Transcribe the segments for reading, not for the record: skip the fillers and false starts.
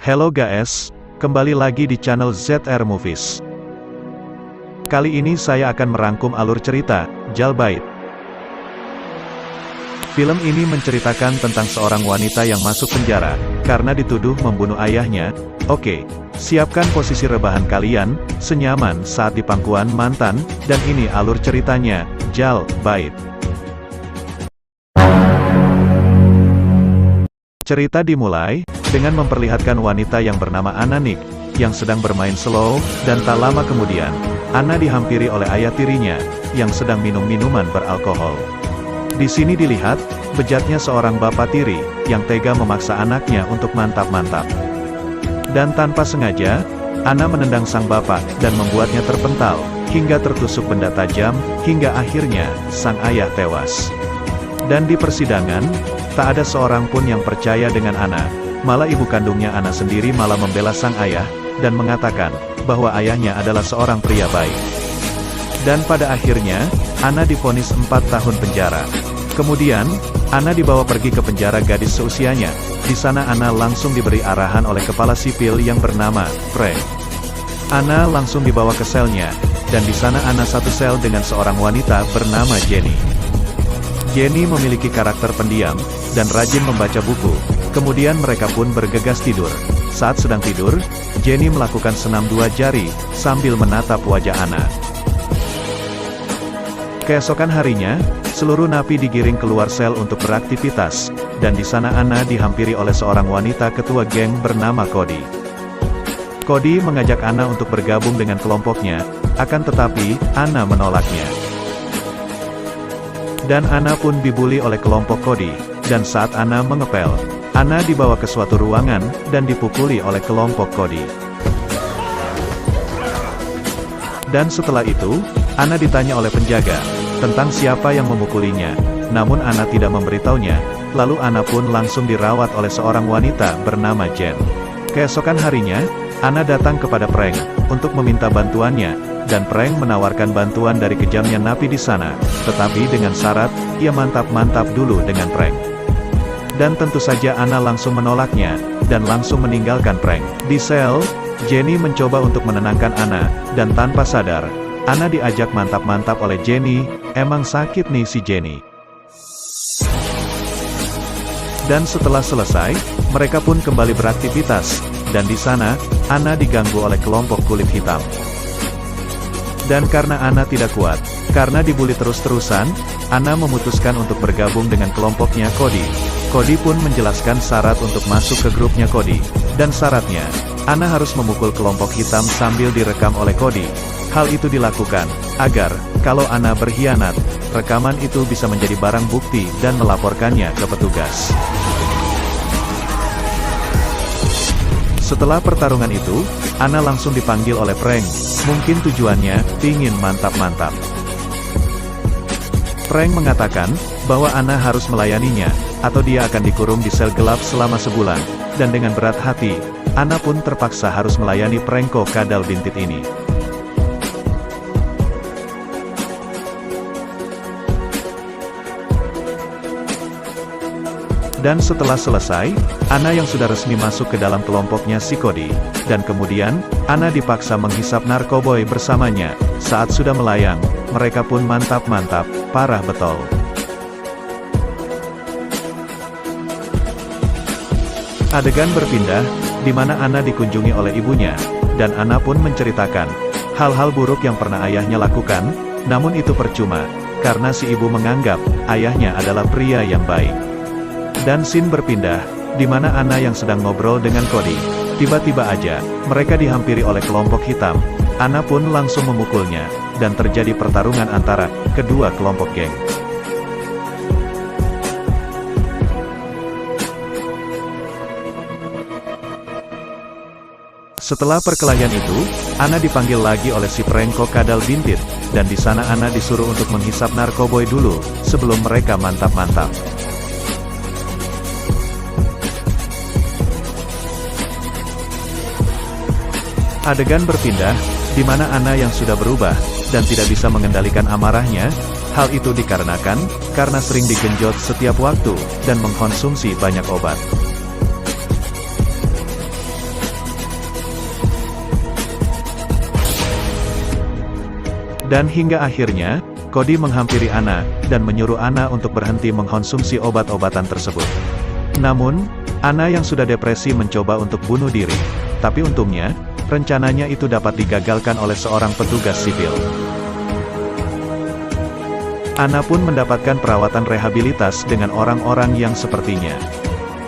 Hello guys, kembali lagi di channel ZR Movies. Kali ini saya akan merangkum alur cerita, Jalbait. Film ini menceritakan tentang seorang wanita yang masuk penjara, karena dituduh membunuh ayahnya. Oke, siapkan posisi rebahan kalian, senyaman saat di pangkuan mantan, dan ini alur ceritanya, Jalbait. Cerita dimulai dengan memperlihatkan wanita yang bernama Anna Nick, yang sedang bermain slow, dan tak lama kemudian, Anna dihampiri oleh ayah tirinya, yang sedang minum minuman beralkohol. Di sini dilihat, bejatnya seorang bapak tiri, yang tega memaksa anaknya untuk mantap-mantap. Dan tanpa sengaja, Anna menendang sang bapak, dan membuatnya terpental, hingga tertusuk benda tajam, hingga akhirnya, sang ayah tewas. Dan di persidangan, tak ada seorang pun yang percaya dengan Anna. Malah ibu kandungnya Anna sendiri malah membela sang ayah, dan mengatakan, bahwa ayahnya adalah seorang pria baik. Dan pada akhirnya, Anna divonis 4 tahun penjara. Kemudian, Anna dibawa pergi ke penjara gadis seusianya. Di sana Anna langsung diberi arahan oleh kepala sipil yang bernama, Frank. Anna langsung dibawa ke selnya, dan di sana Anna satu sel dengan seorang wanita bernama Jenny. Jenny memiliki karakter pendiam, dan rajin membaca buku. Kemudian mereka pun bergegas tidur. Saat sedang tidur, Jenny melakukan senam 2 jari, sambil menatap wajah Anna. Keesokan harinya, seluruh napi digiring keluar sel untuk beraktivitas, dan di sana Anna dihampiri oleh seorang wanita ketua geng bernama Cody. Cody mengajak Anna untuk bergabung dengan kelompoknya, akan tetapi, Anna menolaknya. Dan Anna pun dibully oleh kelompok Cody, dan saat Anna mengepel, Anna dibawa ke suatu ruangan, dan dipukuli oleh kelompok Cody. Dan setelah itu, Anna ditanya oleh penjaga, tentang siapa yang memukulinya, namun Anna tidak memberitahunya, lalu Anna pun langsung dirawat oleh seorang wanita bernama Jen. Keesokan harinya, Anna datang kepada Frank, untuk meminta bantuannya, dan Frank menawarkan bantuan dari kejamnya napi di sana, tetapi dengan syarat, ia mantap-mantap dulu dengan Frank. Dan tentu saja Anna langsung menolaknya, dan langsung meninggalkan Frank. Di sel, Jenny mencoba untuk menenangkan Anna, dan tanpa sadar, Anna diajak mantap-mantap oleh Jenny. Emang sakit nih si Jenny. Dan setelah selesai, mereka pun kembali beraktivitas, dan di sana, Anna diganggu oleh kelompok kulit hitam. Dan karena Anna tidak kuat, karena dibully terus-terusan, Anna memutuskan untuk bergabung dengan kelompoknya Cody. Cody pun menjelaskan syarat untuk masuk ke grupnya Cody, dan syaratnya, Anna harus memukul kelompok hitam sambil direkam oleh Cody. Hal itu dilakukan, agar, kalau Anna berkhianat, rekaman itu bisa menjadi barang bukti dan melaporkannya ke petugas. Setelah pertarungan itu, Anna langsung dipanggil oleh Frank, mungkin tujuannya, pingin mantap-mantap. Frank mengatakan, bahwa Anna harus melayaninya, atau dia akan dikurung di sel gelap selama sebulan, dan dengan berat hati, Anna pun terpaksa harus melayani perengko kadal bintit ini. Dan setelah selesai, Anna yang sudah resmi masuk ke dalam kelompoknya si Cody, dan kemudian, Anna dipaksa menghisap narkoboy bersamanya. Saat sudah melayang, mereka pun mantap-mantap, parah betul. Adegan berpindah, di mana Anna dikunjungi oleh ibunya, dan Anna pun menceritakan hal-hal buruk yang pernah ayahnya lakukan, namun itu percuma, karena si ibu menganggap ayahnya adalah pria yang baik. Dan scene berpindah, di mana Anna yang sedang ngobrol dengan Cody. Tiba-tiba aja, mereka dihampiri oleh kelompok hitam. Anna pun langsung memukulnya, dan terjadi pertarungan antara kedua kelompok geng. Setelah perkelahian itu, Anna dipanggil lagi oleh si perengko kadal bintit, dan di sana Anna disuruh untuk menghisap narkoboy dulu, sebelum mereka mantap-mantap. Adegan berpindah, di mana Anna yang sudah berubah, dan tidak bisa mengendalikan amarahnya. Hal itu dikarenakan, karena sering digenjot setiap waktu, dan mengkonsumsi banyak obat. Dan hingga akhirnya, Cody menghampiri Anna, dan menyuruh Anna untuk berhenti mengkonsumsi obat-obatan tersebut. Namun, Anna yang sudah depresi mencoba untuk bunuh diri. Tapi untungnya, rencananya itu dapat digagalkan oleh seorang petugas sipil. Anna pun mendapatkan perawatan rehabilitas dengan orang-orang yang sepertinya.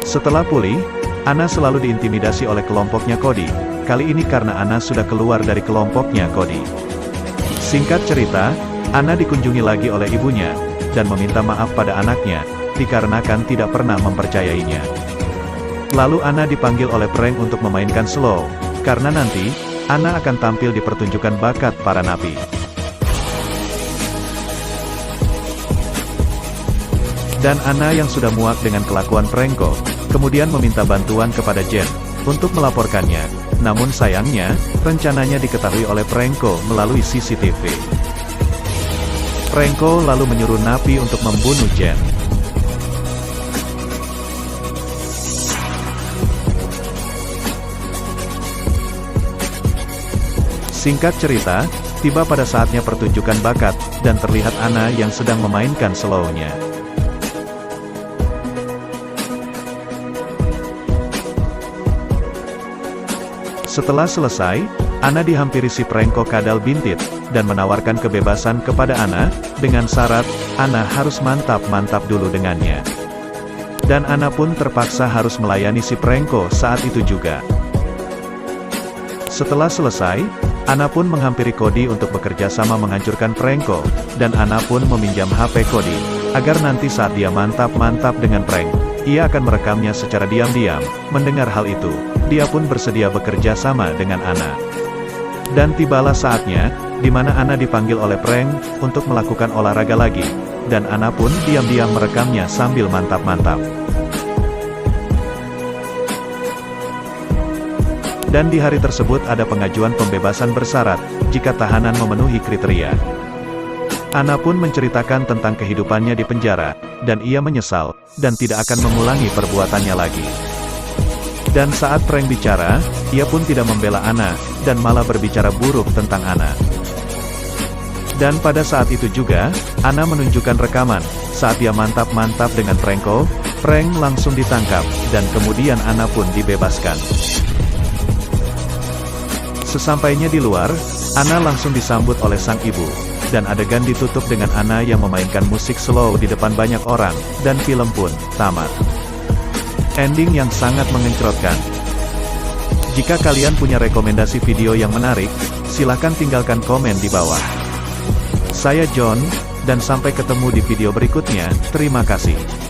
Setelah pulih, Anna selalu diintimidasi oleh kelompoknya Cody. Kali ini karena Anna sudah keluar dari kelompoknya Cody. Singkat cerita, Anna dikunjungi lagi oleh ibunya, dan meminta maaf pada anaknya, dikarenakan tidak pernah mempercayainya. Lalu Anna dipanggil oleh Frank untuk memainkan slow, karena nanti, Anna akan tampil di pertunjukan bakat para napi. Dan Anna yang sudah muak dengan kelakuan Franco, kemudian meminta bantuan kepada Jen, untuk melaporkannya. Namun sayangnya, rencananya diketahui oleh Franco melalui CCTV. Franco lalu menyuruh napi untuk membunuh Jen. Singkat cerita, tiba pada saatnya pertunjukan bakat, dan terlihat Anna yang sedang memainkan slow-nya. Setelah selesai, Anna dihampiri si Franco kadal bintit, dan menawarkan kebebasan kepada Anna, dengan syarat, Anna harus mantap-mantap dulu dengannya. Dan Anna pun terpaksa harus melayani si Franco saat itu juga. Setelah selesai, Anna pun menghampiri Cody untuk bekerja sama menghancurkan Franco, dan Anna pun meminjam HP Cody, agar nanti saat dia mantap-mantap dengan Frank, ia akan merekamnya secara diam-diam. Mendengar hal itu, dia pun bersedia bekerja sama dengan Anna. Dan tibalah saatnya, di mana Anna dipanggil oleh Frank, untuk melakukan olahraga lagi, dan Anna pun diam-diam merekamnya sambil mantap-mantap. Dan di hari tersebut ada pengajuan pembebasan bersyarat, jika tahanan memenuhi kriteria. Anna pun menceritakan tentang kehidupannya di penjara, dan ia menyesal, dan tidak akan mengulangi perbuatannya lagi. Dan saat Frank bicara, ia pun tidak membela Anna, dan malah berbicara buruk tentang Anna. Dan pada saat itu juga, Anna menunjukkan rekaman, saat dia mantap-mantap dengan Franco, Frank langsung ditangkap, dan kemudian Anna pun dibebaskan. Sesampainya di luar, Anna langsung disambut oleh sang ibu, dan adegan ditutup dengan Anna yang memainkan musik slow di depan banyak orang, dan film pun tamat. Ending yang sangat mengencrotkan. Jika kalian punya rekomendasi video yang menarik, silakan tinggalkan komen di bawah. Saya John, dan sampai ketemu di video berikutnya. Terima kasih.